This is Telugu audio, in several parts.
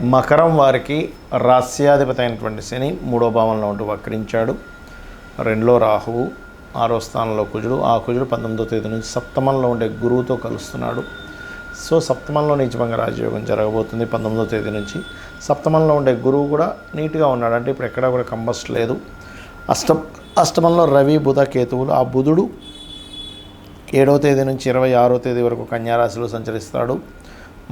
మకరం వారికి రాస్యాధిపతి అయినటువంటి శని 3వ భావంలో ఉంటూ వక్రించాడు. 2లో రాహువు, 6వ స్థానంలో కుజుడు. ఆ కుజుడు 19వ తేదీ నుంచి సప్తమంలో ఉండే గురువుతో కలుస్తున్నాడు. సో సప్తమంలో నీచభంగ రాజయోగం జరగబోతుంది 19వ తేదీ నుంచి. సప్తమంలో ఉండే గురువు కూడా నీట్గా ఉన్నాడు, అంటే ఇప్పుడు ఎక్కడా కూడా కంబస్ట్ లేదు. అష్టమంలో రవి, బుధ, కేతువులు. ఆ బుధుడు 7వ తేదీ నుంచి 26వ తేదీ వరకు కన్యారాశిలో సంచరిస్తాడు.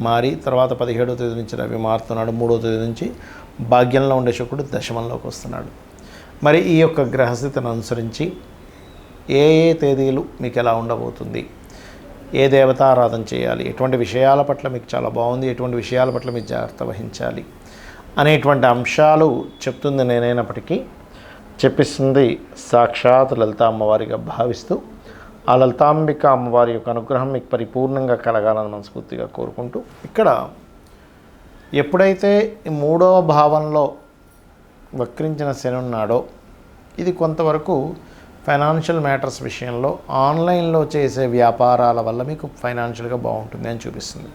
మారి తర్వాత 17వ తేదీ నుంచి రవి మారుతున్నాడు. 3వ తేదీ నుంచి భాగ్యంలో ఉండే శుక్రుడు దశమంలోకి వస్తున్నాడు. మరి ఈ యొక్క గ్రహస్థితిని అనుసరించి ఏ ఏ తేదీలు మీకు ఎలా ఉండబోతుంది, ఏ దేవతారాధన చేయాలి, ఎటువంటి విషయాల పట్ల మీకు చాలా బాగుంది, ఎటువంటి విషయాల పట్ల మీకు జాగ్రత్త వహించాలి అనేటువంటి అంశాలు చెప్తుంది నేనైనప్పటికీ చెప్పిస్తుంది సాక్షాత్ లలిత అమ్మవారిగా భావిస్తూ ఆ లలితాంబిక అమ్మవారి యొక్క అనుగ్రహం మీకు పరిపూర్ణంగా కలగాలని మనస్ఫూర్తిగా కోరుకుంటూ, ఇక్కడ ఎప్పుడైతే 3వ భావంలో వక్రించిన శని ఉన్నాడో ఇది కొంతవరకు ఫైనాన్షియల్ మ్యాటర్స్ విషయంలో ఆన్లైన్లో చేసే వ్యాపారాల వల్ల మీకు ఫైనాన్షియల్గా బాగుంటుంది అని చూపిస్తుంది.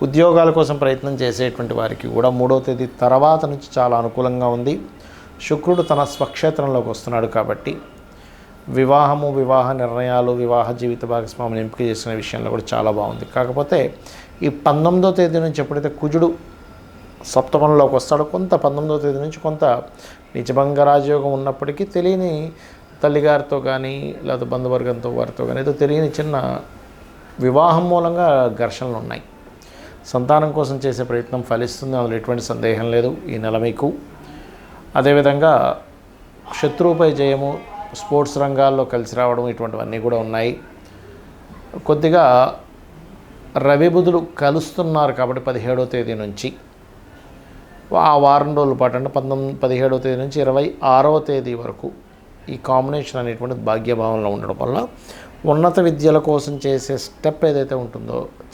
ఉద్యోగాల కోసం ప్రయత్నం చేసేటువంటి వారికి కూడా 3వ తేదీ తర్వాత నుంచి చాలా అనుకూలంగా ఉంది. శుక్రుడు తన స్వక్షేత్రంలోకి వస్తున్నాడు కాబట్టి వివాహము, వివాహ నిర్ణయాలు, వివాహ జీవిత భాగస్వామిని ఎంపిక చేసిన విషయంలో కూడా చాలా బాగుంది. కాకపోతే ఈ 19వ తేదీ నుంచి ఎప్పుడైతే కుజుడు సప్తమంలోకి వస్తాడో కొంత 19వ తేదీ నుంచి కొంత నీచభంగ రాజయోగం ఉన్నప్పటికీ తెలియని తల్లిగారితో కానీ లేదా బంధువర్గంతో వారితో కానీ ఏదో తెలియని చిన్న వివాహం మూలంగా ఘర్షణలు ఉన్నాయి. సంతానం కోసం చేసే ప్రయత్నం ఫలిస్తుంది, అందులో ఎటువంటి సందేహం లేదు ఈ నెల మీకు. అదేవిధంగా శత్రువుపై జయము, స్పోర్ట్స్ రంగాల్లో కలిసి రావడం ఇటువంటివన్నీ కూడా ఉన్నాయి. కొద్దిగా రవి బుధులు కలుస్తున్నారు కాబట్టి 17వ తేదీ నుంచి ఆ వారం రోజుల పాటు అంటే 17వ తేదీ నుంచి 26వ తేదీ వరకు ఈ కాంబినేషన్ అనేటువంటిది భాగ్యభావంలో ఉండడం వల్ల ఉన్నత విద్యల కోసం చేసే స్టెప్ ఏదైతే ఉంటుందో